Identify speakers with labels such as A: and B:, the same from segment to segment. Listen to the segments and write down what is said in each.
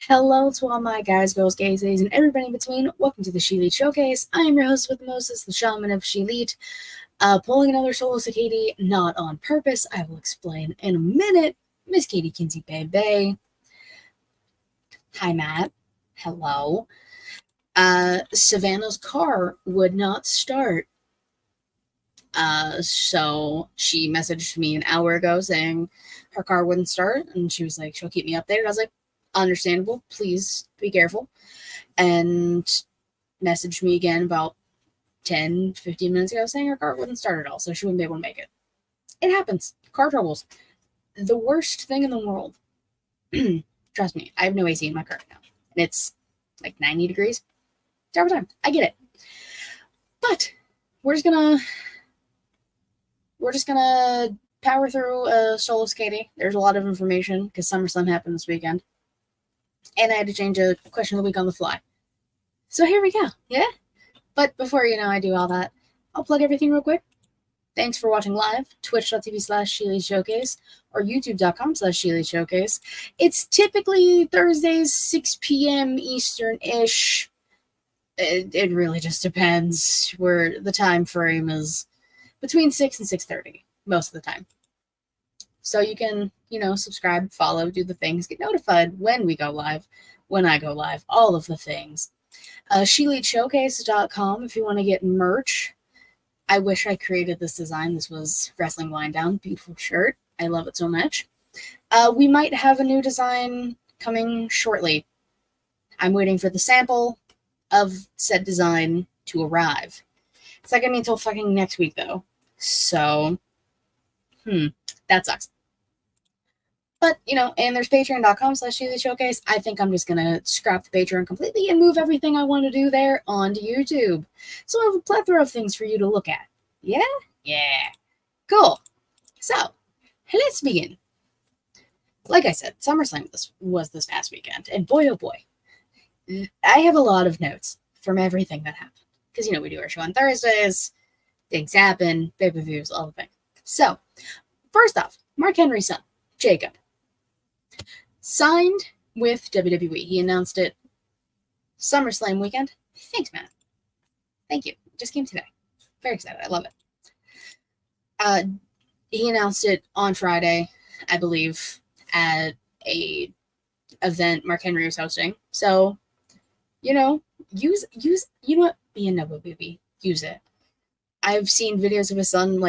A: Hello to all my guys, girls, gays, and everybody in between. Welcome to the ShElite Showcase. I am your host with Moses, the shaman of ShElite. Pulling another solo to Katie, not on purpose. I will explain in a minute. Miss Katie Kinsey Bay. Hi, Matt. Hello. Savannah's car would not start. So she messaged me an hour ago saying her car wouldn't start, and she was like, she'll keep me updated. I was like, understandable, please be careful. And messaged me again about 10-15 minutes ago saying her car wouldn't start at all, so she wouldn't be able to make it. It happens. Car troubles. The worst thing in the world. Trust me, I have no AC in my car now. And it's like 90 degrees. Every time. I get it. But we're just gonna power through solo skating. There's a lot of information because SummerSlam happened this weekend. And I had to change a question of the week on the fly. So here we go, yeah? But before I do all that, I'll plug everything real quick. Thanks for watching live, twitch.tv/ShElite Showcase or youtube.com/ShElite Showcase. It's typically Thursdays, 6 p.m. Eastern-ish. It really just depends where the time frame is between 6 and 6:30 most of the time. So you can, subscribe, follow, do the things, get notified when we go live, when I go live, all of the things. ShEliteShowcase.com if you want to get merch. I wish I created this design. This was Wrestling Wind Down. Beautiful shirt. I love it so much. We might have a new design coming shortly. I'm waiting for the sample of said design to arrive. It's not going to be until fucking next week, though. So, that sucks. But, and there's patreon.com/ShElite Showcase. I think I'm just going to scrap the Patreon completely and move everything I want to do there onto YouTube. So I have a plethora of things for you to look at. Yeah? Yeah. Cool. So, let's begin. Like I said, SummerSlam was this past weekend. And boy, oh boy, I have a lot of notes from everything that happened. Because, we do our show on Thursdays. Things happen. Pay-per-views, all the things. So, first off, Mark Henry's son, Jacob, signed with WWE. He announced it SummerSlam weekend. Thanks, Matt. Thank you. It just came today. Very excited. I love it. He announced it on Friday, I believe, at a event Mark Henry was hosting. So, use you know what? Be a Noble baby. Use it. I've seen videos of his son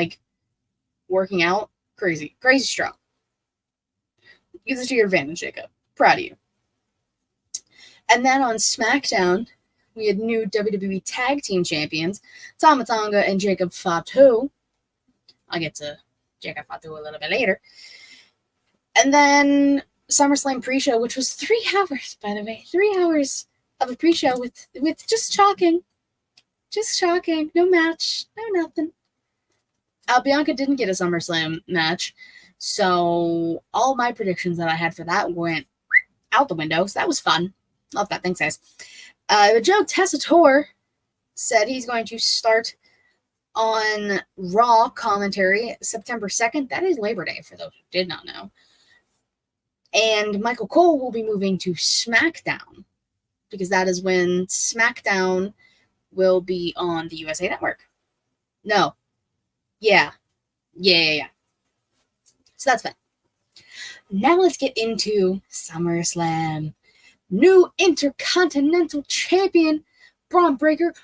A: working out. Crazy strong. Use it to your advantage, Jacob. Proud of you. And then on SmackDown, we had new WWE Tag Team Champions, Tama Tonga and Jacob Fatu. I'll get to Jacob Fatu a little bit later. And then SummerSlam pre-show, which was 3 hours, by the way. 3 hours of a pre-show with just talking. Just talking. No match. No nothing. Bianca didn't get a SummerSlam match. So all my predictions that I had for that went out the window. So that was fun. Love that. Thanks, guys. Joe Tessitore said he's going to start on Raw commentary September 2nd. That is Labor Day, for those who did not know. And Michael Cole will be moving to SmackDown because that is when SmackDown will be on the USA Network. No. Yeah. So that's fun. Now let's get into SummerSlam. New Intercontinental Champion, Braun Breaker.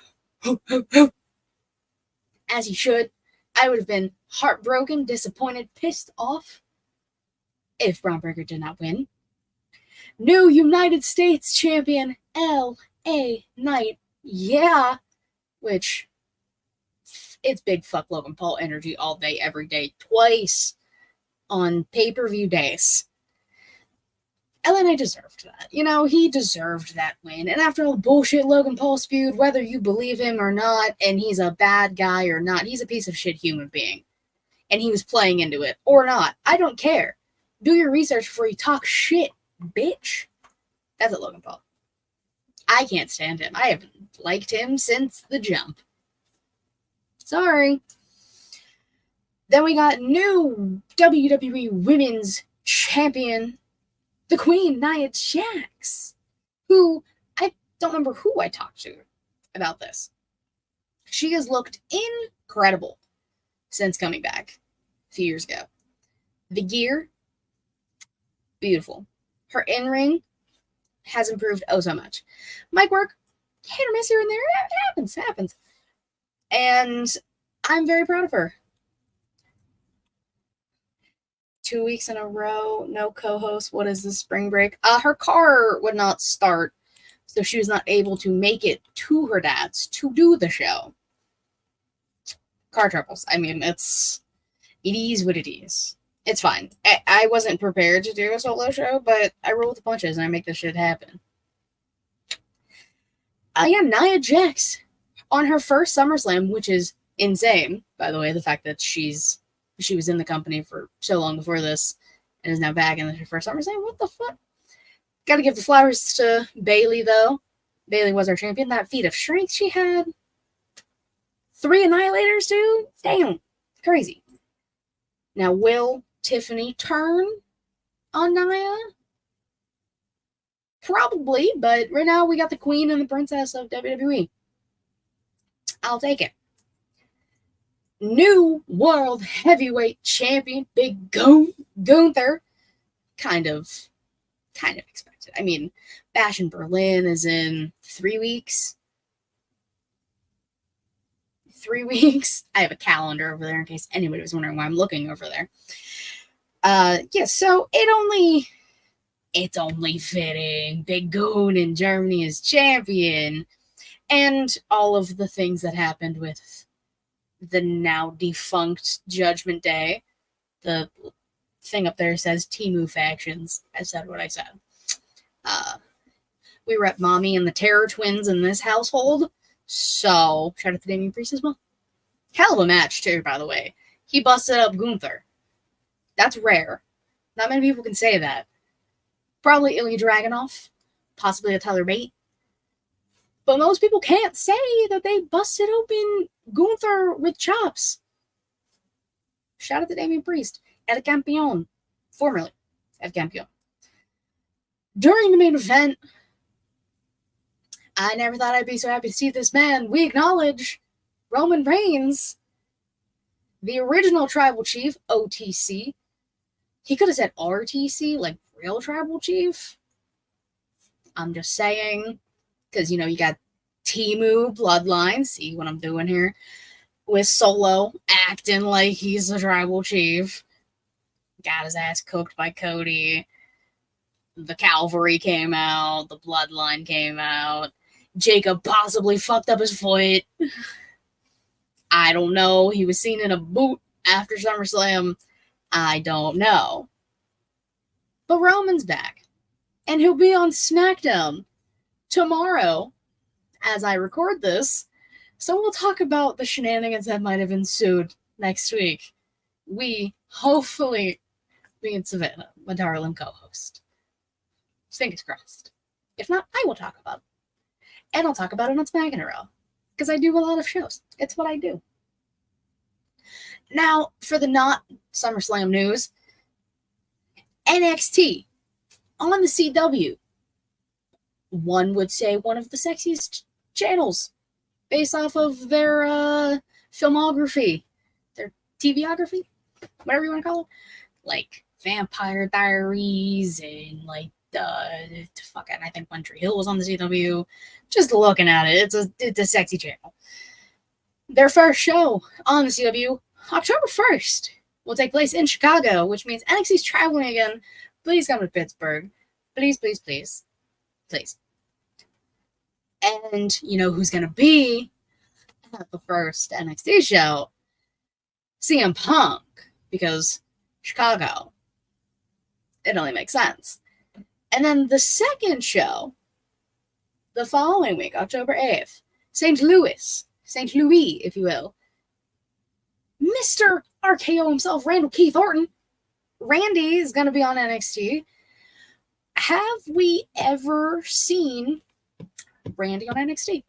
A: As he should. I would have been heartbroken, disappointed, pissed off if Braun Breaker did not win. New United States Champion, L.A. Knight. Yeah. Which, it's big fuck Logan Paul energy all day, every day, twice on pay-per-view days. LA Knight deserved that. He deserved that win. And after all the bullshit Logan Paul spewed, whether you believe him or not, and he's a bad guy or not, he's a piece of shit human being. And he was playing into it. Or not. I don't care. Do your research before you talk shit, bitch. That's it, Logan Paul. I can't stand him. I haven't liked him since the jump. Sorry. Then we got new WWE Women's Champion, the Queen, Nia Jax. who, I don't remember who I talked to about this. She has looked incredible since coming back a few years ago. The gear, beautiful. Her in-ring has improved oh so much. Mic work, hit or miss here and there. It happens. And I'm very proud of her. 2 weeks in a row, no co-host. What is this, spring break? Her car would not start, so she was not able to make it to her dad's to do the show. Car troubles. I mean, it is what it is. It's fine. I wasn't prepared to do a solo show, but I roll with the punches and I make this shit happen. Yeah, Nia Jax on her first SummerSlam, which is insane, by the way, the fact that she was in the company for so long before this and is now back in her first SummerSlam. What the fuck? Gotta give the flowers to Bayley, though. Bayley was our champion. That feat of strength she had. 3 Annihilators, dude? Damn. Crazy. Now, will Tiffany turn on Nia? Probably, but right now we got the queen and the princess of WWE. I'll take it. New World Heavyweight Champion, Big Gunther. Kind of expected. I mean, Bash in Berlin is in 3 weeks. 3 weeks. I have a calendar over there in case anybody was wondering why I'm looking over there. Yeah, so it's only fitting. Big Goon in Germany is champion. And all of the things that happened with the now defunct Judgment Day. The thing up there says Temu factions. I said what I said. We rep Mommy and the Terror Twins in this household. So, shout out to Damian Priest as well. Hell of a match, too, by the way. He busted up Gunther. That's rare. Not many people can say that. Probably Ilya Dragunov. Possibly a Tyler Bate. But most people can't say that they busted open Gunther with chops. Shout out to Damian Priest. El Campeón. Formerly El Campeón. During the main event, I never thought I'd be so happy to see this man. We acknowledge Roman Reigns, the original tribal chief, OTC. He could have said RTC, like real tribal chief. I'm just saying, because, you got Temu Bloodline, see what I'm doing here, with Solo acting like he's the tribal chief. Got his ass cooked by Cody. The Cavalry came out. The Bloodline came out. Jacob possibly fucked up his foot. I don't know. He was seen in a boot after SummerSlam. I don't know. But Roman's back. And he'll be on SmackDown tomorrow as I record this. So we'll talk about the shenanigans that might have ensued next week. Hopefully, me and Savannah, my darling co-host. Fingers crossed. If not, I will talk about it. And I'll talk about it on Smack in a Row. Because I do a lot of shows. It's what I do. Now, for the not SummerSlam news, NXT on the CW. One would say one of the sexiest channels based off of their filmography, their TVography, whatever you want to call it. Like Vampire Diaries and I think One Tree Hill was on the CW. Just looking at it, it's a sexy channel. Their first show on the CW, October 1st, will take place in Chicago, which means NXT's traveling again. Please come to Pittsburgh. Please, please, please. Please. And you know who's going to be at the first NXT show? CM Punk, because Chicago. It only makes sense. And then the second show, the following week, October 8th, St. Louis, if you will. Mr. RKO himself, Randall Keith Orton. Randy is going to be on NXT. Have we ever seen Randy on NXT?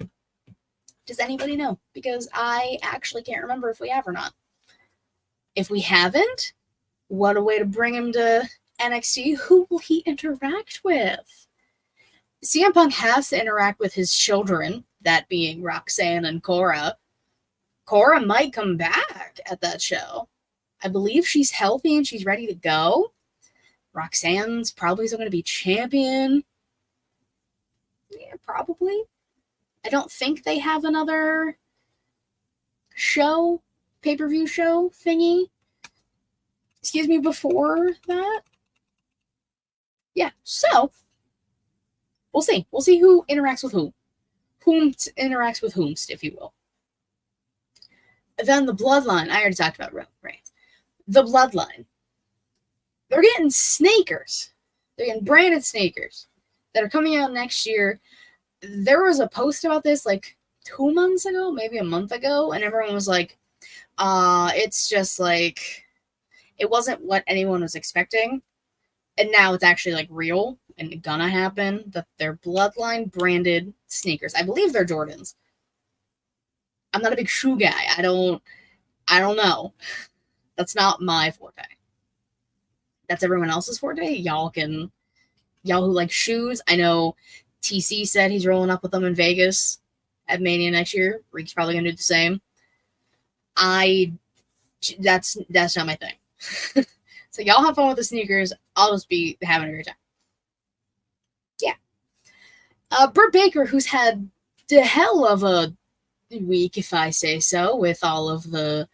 A: Does anybody know? Because I actually can't remember if we have or not. If we haven't, what a way to bring him to NXT. Who will he interact with? CM Punk has to interact with his children, that being Roxanne and Cora. Cora might come back at that show. I believe she's healthy and she's ready to go. Roxanne's probably still going to be champion. Yeah, probably. I don't think they have another show, pay-per-view show thingy. Excuse me, before that. Yeah, so we'll see. We'll see who interacts with who. Whom interacts with whomst, if you will. Then the Bloodline. I already talked about Reigns. The Bloodline. They're getting snakers. They're getting branded snakers that are coming out next year. There was a post about this like 2 months ago, maybe a month ago, and everyone was like, it's just like, it wasn't what anyone was expecting. And now it's actually like real and gonna happen, that they're Bloodline branded sneakers. I believe they're Jordans. I'm not a big shoe guy. I don't know. That's not my forte. That's everyone else's forte. Y'all who like shoes. I know TC said he's rolling up with them in Vegas at Mania next year. Reek's probably gonna do the same. That's not my thing. So y'all have fun with the sneakers. I'll just be having a great time. Yeah. Britt Baker, who's had the hell of a week, if I say so, with all of the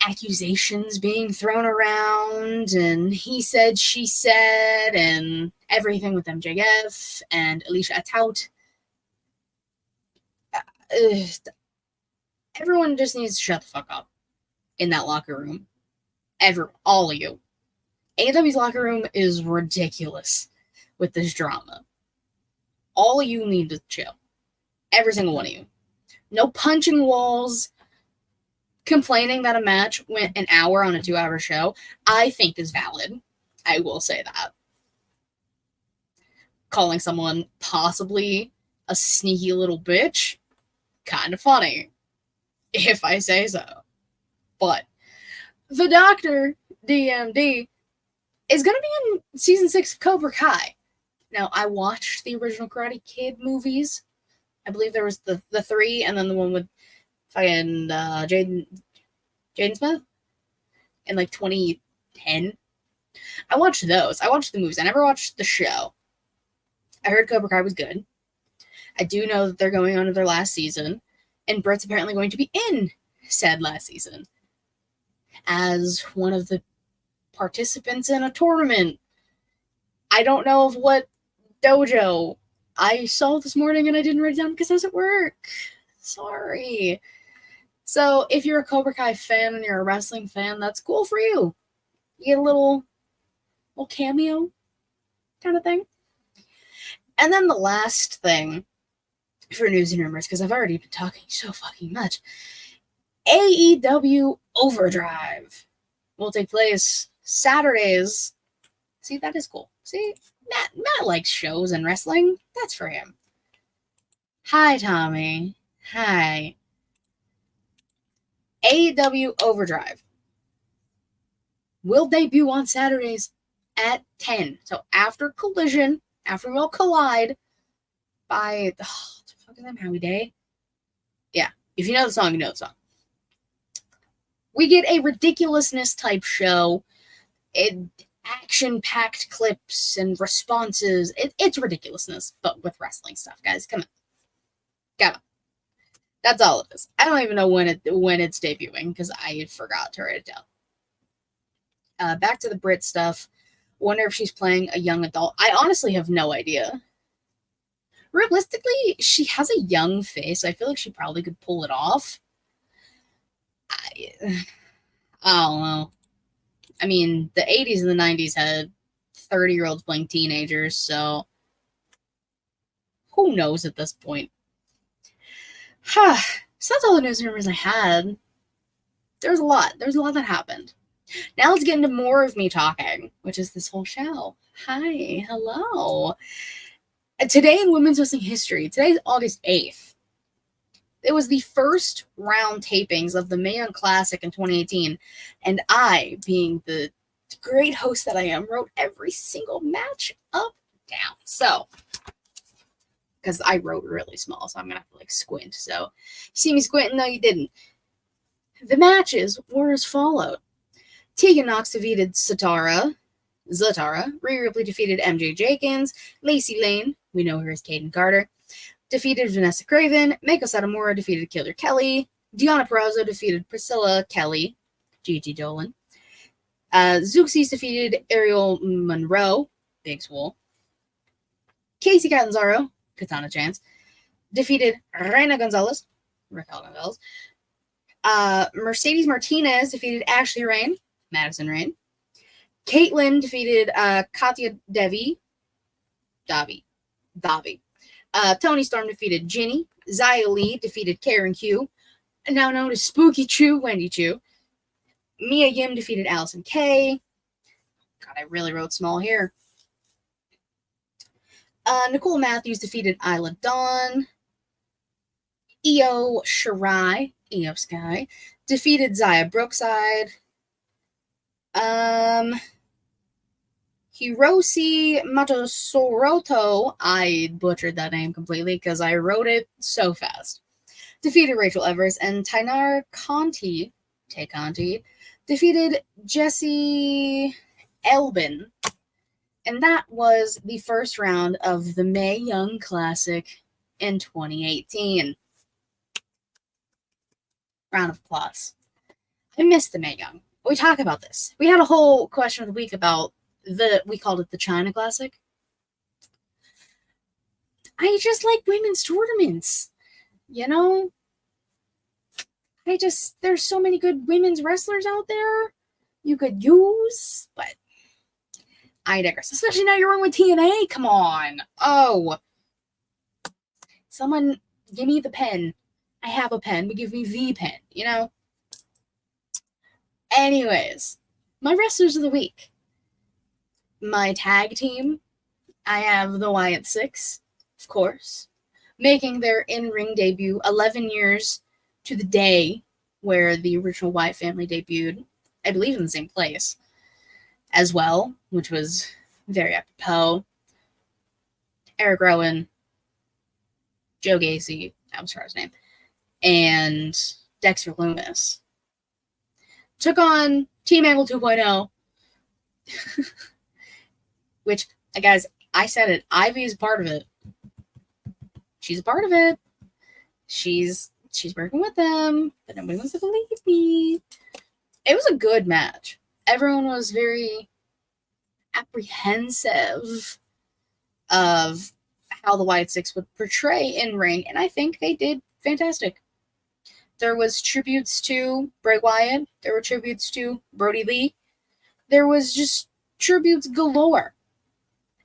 A: accusations being thrown around, and he said, she said, and everything with MJF and Alicia Tout. Everyone just needs to shut the fuck up in that locker room. All of you. AEW's locker room is ridiculous with this drama. All of you need to chill. Every single one of you. No punching walls. Complaining that a match went an hour on a 2-hour show, I think is valid. I will say that. Calling someone possibly a sneaky little bitch, kind of funny, if I say so. But the Doctor, DMD, is going to be in season 6 of Cobra Kai. Now, I watched the original Karate Kid movies. I believe there was the 3, and then the one with fucking Jaden Smith in like 2010. I watched those. I watched the movies. I never watched the show. I heard Cobra Kai was good. I do know that they're going on to their last season, and Britt's apparently going to be in said last season as one of the participants in a tournament. I don't know of what dojo. I saw it this morning and I didn't write it down because I was at work. Sorry. So if you're a Cobra Kai fan and you're a wrestling fan, that's cool for you. You get a little cameo kind of thing. And then the last thing for news and rumors, because I've already been talking so fucking much. AEW Overdrive will take place Saturdays. See, that is cool. See, Matt likes shows and wrestling. That's for him. Hi, Tommy. Hi. AEW Overdrive will debut on Saturdays at 10. So after Collision, after we all collide by the fucking Howie Day. Yeah, if you know the song, you know the song. We get a ridiculousness type show. Action-packed clips and responses. It's ridiculousness, but with wrestling stuff, guys. Come on. That's all it is. I don't even know when it's debuting because I forgot to write it down. Back to the Brit stuff. Wonder if she's playing a young adult. I honestly have no idea. Realistically, she has a young face. I feel like she probably could pull it off. I don't know. I mean, the 80s and the 90s had 30-year-olds playing teenagers, so who knows at this point. So that's all the news and rumors I had. There's a lot that happened. Now let's get into more of me talking, which is this whole show. Hi, hello. Today in women's wrestling history, today's August 8th. It was the first round tapings of the Mae Young Classic in 2018, and I, being the great host that I am, wrote every single match up down. So, because I wrote really small, so I'm going to have to, like, squint. So, you see me squinting? No, you didn't. The matches were as followed. Tegan Nox defeated Zatara. Rhea Ripley defeated MJ Jenkins. Lacey Lane, we know her as Kaden Carter, defeated Vanessa Craven. Meiko Satomura defeated Killer Kelly. Deonna Purrazzo defeated Priscilla Kelly. Gigi Dolan. Zeuxis defeated Ariel Monroe. Big Swole. Casey Catanzaro, Katana Chance, defeated Reina Gonzalez. Raquel Gonzalez. Mercedes Martinez defeated Ashley Rain. Madison Rain. Caitlyn defeated Katya Davi. Tony Storm defeated Ginny. Xia Li defeated Karen Q, now known as Spooky Chu, Wendy Chu. Mia Yim defeated Allison Kay. God, I really wrote small here. Nicole Matthews defeated Isla Dawn. Io Shirai, Io Sky, defeated Zaya Brookside. Hiroshi Matosoroto, I butchered that name completely because I wrote it so fast, defeated Rachel Evers, and Tainar Conti, defeated Jesse Elbin. And that was the first round of the Mae Young Classic in 2018. Round of applause. I missed the Mae Young. We talk about this. We had a whole question of the week about we called it the China Classic. I just like women's tournaments. You know? There's so many good women's wrestlers out there you could use, but I digress. Especially now you're on with TNA. Come on. Oh. Someone give me the pen. I have a pen, but give me the pen, you know? Anyways, my wrestlers of the week. My tag team, I have the Wyatt Six, of course, making their in-ring debut 11 years to the day where the original Wyatt family debuted, I believe in the same place as well, which was very apropos. Eric Rowan, Joe Gacy, that was his name, and Dexter Lumis took on Team Angle 2.0, which, guys, I said it, Ivy is a part of it. She's a part of it. She's working with them, but nobody wants to believe me. It was a good match. Everyone was very apprehensive of how the Wyatt Six would portray in ring, and I think they did fantastic. There was tributes to Bray Wyatt. There were tributes to Brody Lee. There was just tributes galore.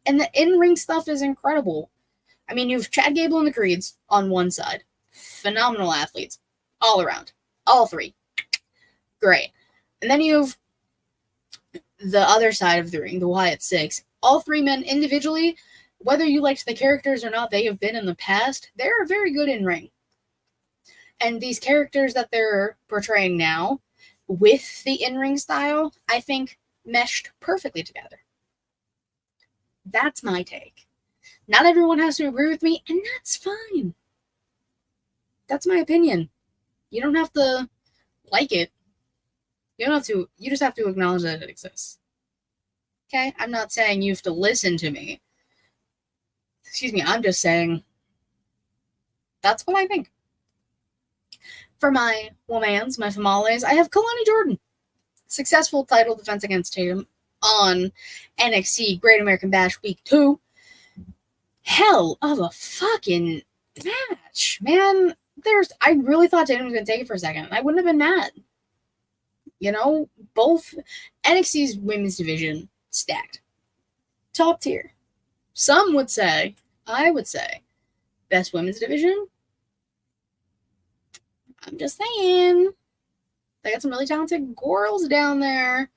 A: And the in-ring stuff is incredible. I mean, you have Chad Gable and the Creeds on one side. Phenomenal athletes. All around. All three. Great. And then you have the other side of the ring, the Wyatt Six. All three men individually, whether you liked the characters or not, they have been in the past. They're very good in ring. And these characters that they're portraying now, with the in-ring style, I think meshed perfectly together. That's my take. Not everyone has to agree with me, and that's fine. That's my opinion. You don't have to like it. You don't have to. You just have to acknowledge that it exists. Okay? I'm not saying you have to listen to me. Excuse me, I'm just saying that's what I think. For my womans, my famales, I have Kalani Jordan. Successful title defense against Tatum on NXT Great American Bash Week 2. Hell of a fucking match, man. I really thought Tatum was going to take it for a second. I wouldn't have been mad. You know, both NXT's women's division stacked. Top tier. Some would say, I would say, best women's division. I'm just saying. They got some really talented girls down there.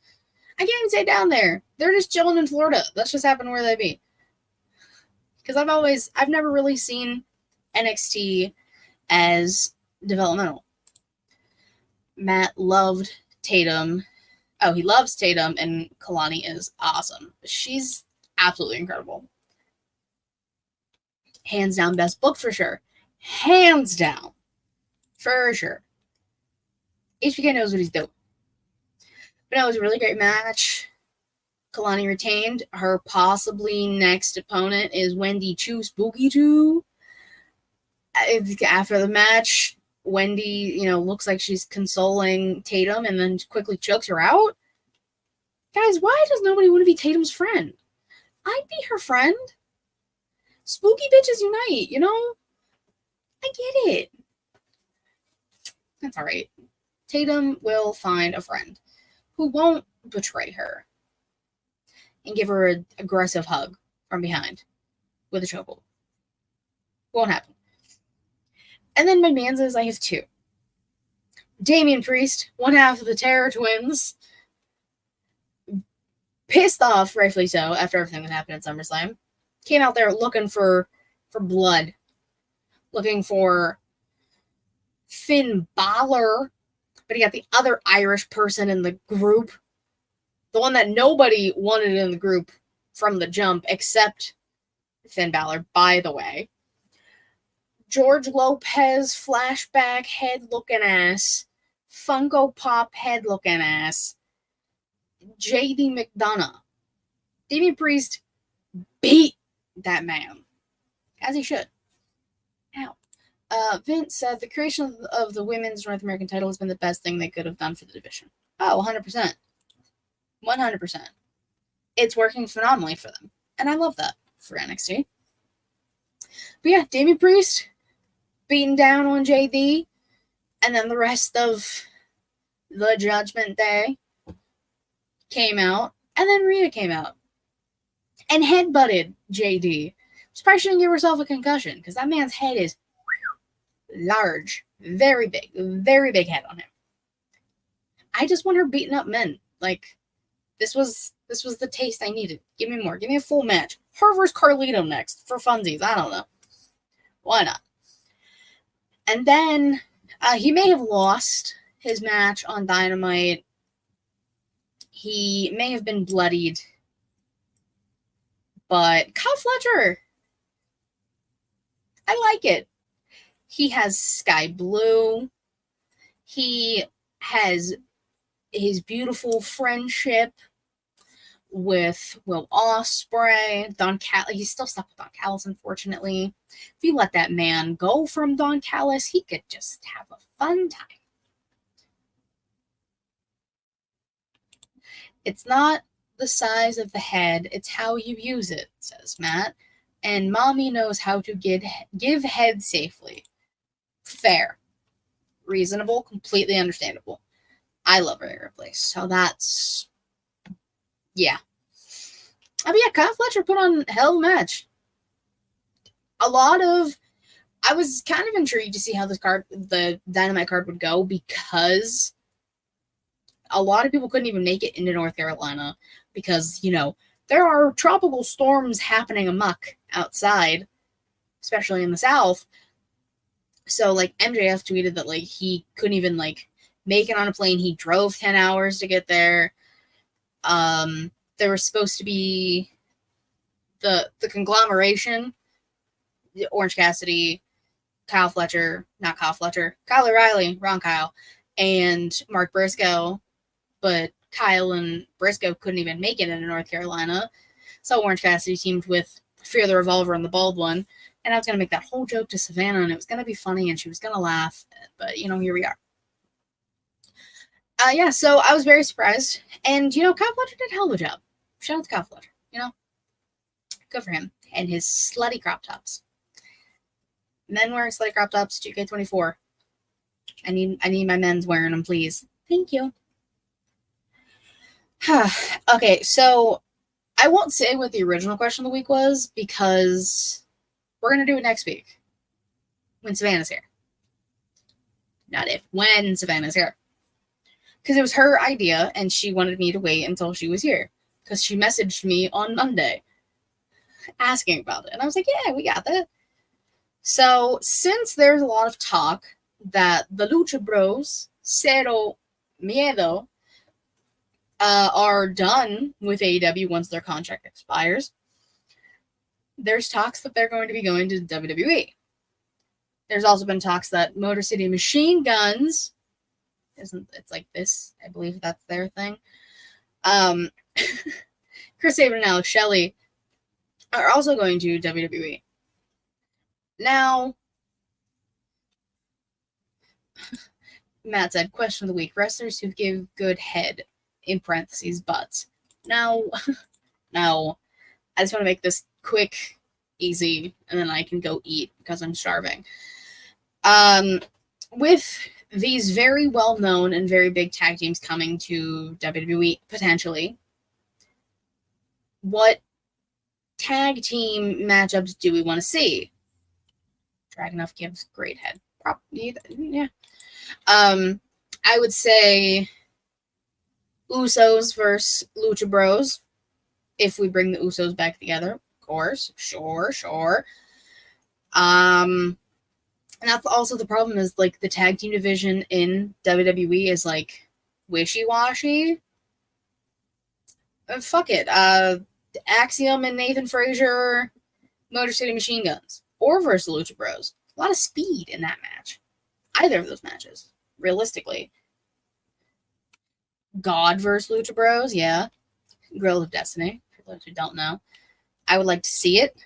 A: I can't even say down there. They're just chilling in Florida. That's just happened where they be. Because I've never really seen NXT as developmental. Matt loved Tatum. Oh, he loves Tatum, and Kalani is awesome. She's absolutely incredible. Hands down, best booked for sure. Hands down. For sure. HBK knows what he's doing. But no, it was a really great match. Kalani retained. Her possibly next opponent is Wendy Choo Spooky Choo. After the match, Wendy, looks like she's consoling Tatum and then quickly chokes her out. Guys, why does nobody want to be Tatum's friend? I'd be her friend. Spooky bitches unite, I get it. That's all right. Tatum will find a friend who won't betray her and give her an aggressive hug from behind with a chokehold. Won't happen. And then my manzas, I have two. Damian Priest, one half of the Terror Twins, pissed off, rightfully so, after everything that happened at SummerSlam, came out there looking for blood, looking for Finn Balor, but he got the other Irish person in the group, the one that nobody wanted in the group from the jump, except Finn Balor, by the way. George Lopez flashback head-looking ass, Funko Pop head-looking ass, J.D. McDonough. Damian Priest beat that man, as he should. Ow. Vince said the creation of the women's North American title has been the best thing they could have done for the division. Oh, 100%. 100%. It's working phenomenally for them. And I love that for NXT. But yeah, Damian Priest beating down on JD. And then the rest of the Judgment Day came out. And then Rhea came out. And headbutted JD. She probably shouldn't give herself a concussion, because that man's head is large. Very big head on him. I just want her beating up men. Like, this was the taste I needed. Give me more. Give me a full match. Her versus Carlito next for funsies. I don't know. Why not? And then he may have lost his match on Dynamite. He may have been bloodied. But Kyle Fletcher, I like it. He has sky blue. He has his beautiful friendship with Will Ospreay, Don Callis. He's still stuck with Don Callis, unfortunately. If you let that man go from Don Callis, he could just have a fun time. It's not the size of the head, it's how you use it, says Matt. And mommy knows how to give head safely. Fair. Reasonable, completely understandable. I love Rhea Ripley, so that's... yeah. I mean, yeah, Kyle Fletcher put on a hell of a match. I was kind of intrigued to see how the Dynamite card would go, because a lot of people couldn't even make it into North Carolina because, there are tropical storms happening amok outside, especially in the South. So, MJF tweeted that, he couldn't even, make it on a plane. He drove 10 hours to get there. There was supposed to be the conglomeration, Orange Cassidy, Kyle O'Reilly, wrong Kyle, and Mark Briscoe, but Kyle and Briscoe couldn't even make it into North Carolina, so Orange Cassidy teamed with Fear the Revolver and the Bald One, and I was going to make that whole joke to Savannah, and it was going to be funny, and she was going to laugh, but, here we are. Yeah, so I was very surprised, and, Kyle Fletcher did a hell of a job. Shout out to Kyle Fletcher, Good for him, and his slutty crop tops. Men wearing slutty crop tops, 2K24. I need my men's wearing them, please. Thank you. Okay, so I won't say what the original question of the week was, because we're going to do it next week when Savannah's here. Not if, when Savannah's here. Because it was her idea, and she wanted me to wait until she was here. Because she messaged me on Monday asking about it. And I was like, yeah, we got that. So, since there's a lot of talk that the Lucha Bros, Cero Miedo, are done with AEW once their contract expires, there's talks that they're going to be going to WWE. There's also been talks that Motor City Machine Guns, it's like this, I believe that's their thing. Chris Sabin and Alex Shelley are also going to WWE. Now, Matt said, question of the week, wrestlers who give good head, in parentheses, butts. Now, no, I just want to make this quick, easy, and then I can go eat because I'm starving. With these very well-known and very big tag teams coming to WWE, potentially, what tag team matchups do we want to see? Dragunov gives great head. Yeah. I would say Usos versus Lucha Bros. If we bring the Usos back together, of course. Sure. And that's also the problem is, like, the tag team division in WWE is, like, wishy-washy. Fuck it. Axiom and Nathan Frazier, Motor City Machine Guns. Or versus the Lucha Bros. A lot of speed in that match. Either of those matches, realistically. God versus Lucha Bros, yeah. Grill of Destiny, for those who don't know. I would like to see it.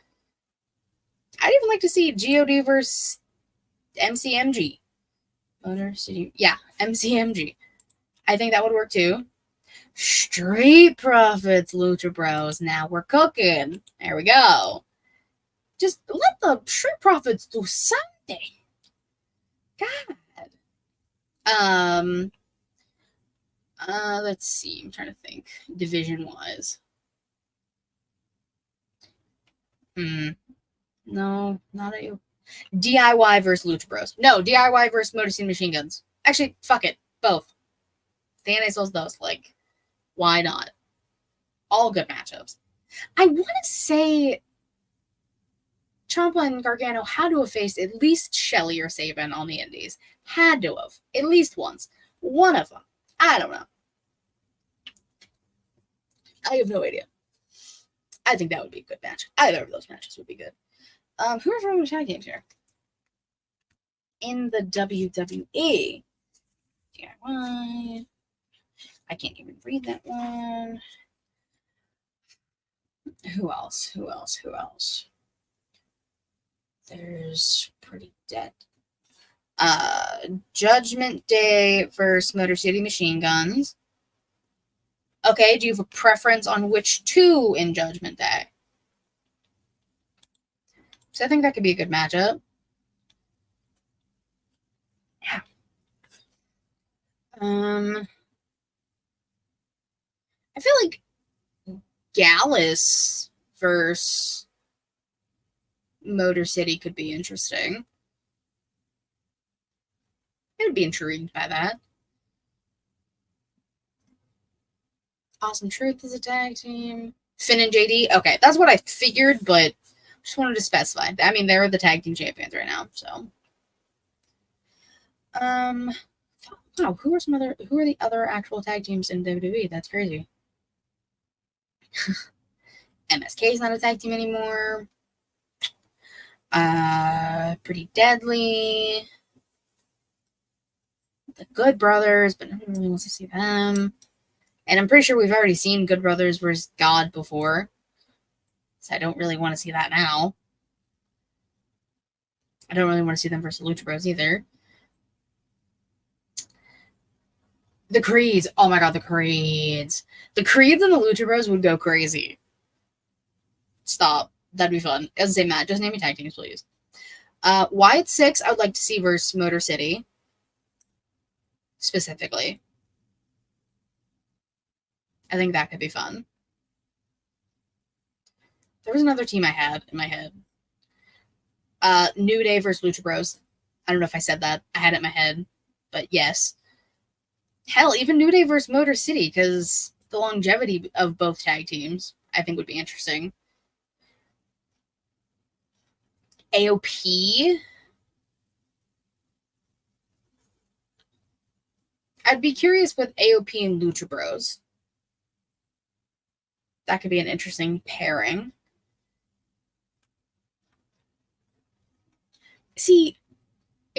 A: I'd even like to see GOD versus MCMG. Motor City, yeah, MCMG. I think that would work too. Street Profits, Lucha Bros. Now we're cooking. There we go. Just let the Street Profits do something. God. Let's see. I'm trying to think. Division-wise. No, not a DIY versus Lucha Bros. No, DIY versus Motor City Machine Guns. Actually, fuck it. Both. The NASL's those. Like, why not? All good matchups. I want to say Ciampa and Gargano had to have faced at least Shelley or Sabin on the Indies. Had to have. At least once. One of them. I don't know. I have no idea. I think that would be a good match. Either of those matches would be good. Who are running the tag teams here? In the WWE. DIY. I can't even read that one. Who else? There's Pretty Dead. Judgment Day versus Motor City Machine Guns. Okay, do you have a preference on which two in Judgment Day? So I think that could be a good matchup. Yeah. I feel like Gallus versus Motor City could be interesting. I would be intrigued by that. Awesome Truth is a tag team. Finn and JD. Okay, that's what I figured, but just wanted to specify. I mean, they're the tag team champions right now, so. Wow, who are the other actual tag teams in WWE? That's crazy. MSK is not a tag team anymore. Pretty Deadly. The Good Brothers, but nobody really wants to see them. And I'm pretty sure we've already seen Good Brothers versus God before. So I don't really want to see that now. I don't really want to see them versus Lucha Bros either. The Creeds. Oh my god, the Creeds. The Creeds and the Lucha Bros would go crazy. Stop. That'd be fun. As I say, Matt, just name me tag teams, please. Wyatt 6, I would like to see versus Motor City. Specifically. I think that could be fun. There was another team I had in my head. New Day versus Lucha Bros. I don't know if I said that. I had it in my head. But yes. Hell, even New Day versus Motor City, because the longevity of both tag teams, I think, would be interesting. AOP. I'd be curious with AOP and Lucha Bros. That could be an interesting pairing. See,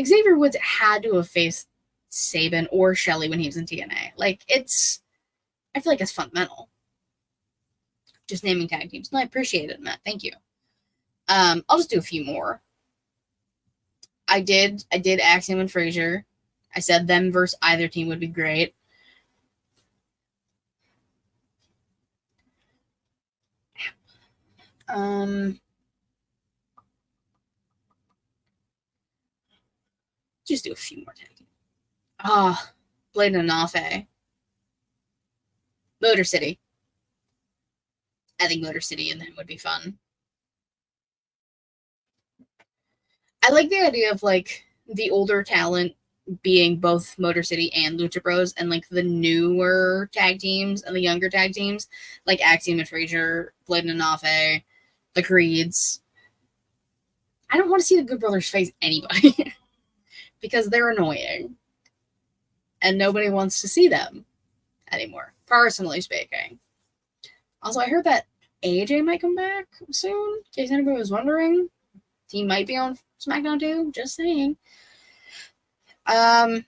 A: Xavier Woods had to have faced Sabin or Shelley when he was in TNA. Like, I feel like it's fundamental. Just naming tag teams. No, I appreciate it, Matt. Thank you. I'll just do a few more. I did Axiom and Frazier. I said them versus either team would be great. Just do a few more tag teams. Blade and Nafe. Motor City. I think Motor City and them would be fun. I like the idea of, like, the older talent being both Motor City and Lucha Bros, and, like, the newer tag teams and the younger tag teams, like Axiom and Frazier, Blade and Nafe, the Creeds. I don't want to see the Good Brothers face anybody because they're annoying. And nobody wants to see them anymore, personally speaking. Also, I heard that AJ might come back soon, in case anybody was wondering. He might be on SmackDown too, just saying. Yeah.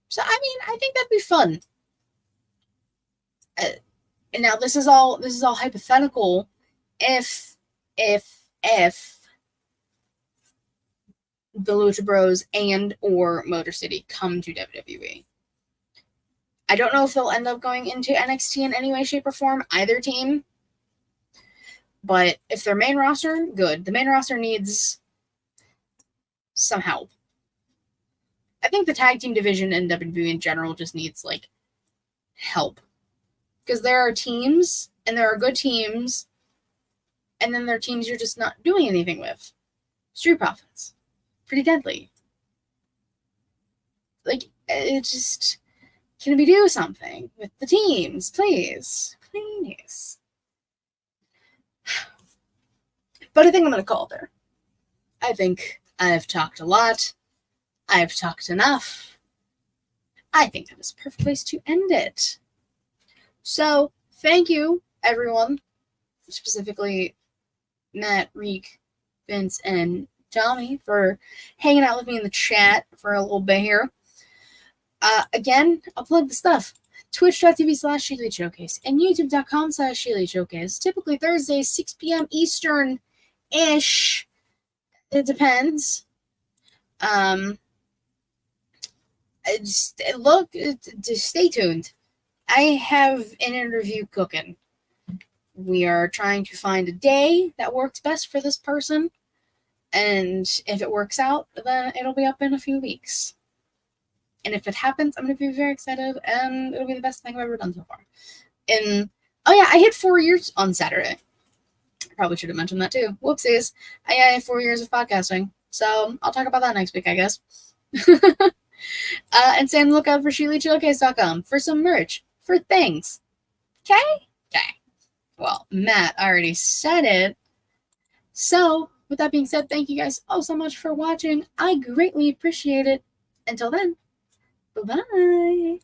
A: So, I mean, I think that'd be fun. And now this is all hypothetical if the Lucha Bros and or Motor City come to WWE. I don't know if they'll end up going into NXT in any way, shape, or form, either team. But if their main roster, good. The main roster needs some help. I think the tag team division in WWE in general just needs, like, help. Because there are teams, and there are good teams, and then there are teams you're just not doing anything with. Street Profits. Pretty deadly. Like, it just... Can we do something with the teams, please? Please. But I think I'm going to call it there. I think I've talked a lot. I've talked enough. I think that is a perfect place to end it. So, thank you, everyone. Specifically, Matt, Reek, Vince, and Tommy for hanging out with me in the chat for a little bit here. Again, I'll plug the stuff. Twitch.tv/ShElite Showcase and YouTube.com/ShElite Showcase. Typically Thursdays, 6 p.m. Eastern-ish. It depends. Just stay tuned. I have an interview cooking. We are trying to find a day that works best for this person. And if it works out, then it'll be up in a few weeks. And if it happens, I'm going to be very excited, and it'll be the best thing I've ever done so far. I hit 4 years on Saturday. I probably should have mentioned that too. Whoopsies. I had 4 years of podcasting, so I'll talk about that next week, I guess. And stay on the lookout for ShEliteShowcase.com for some merch, for things. Okay? Well, Matt already said it. So, with that being said, thank you guys so much for watching. I greatly appreciate it. Until then, bye-bye.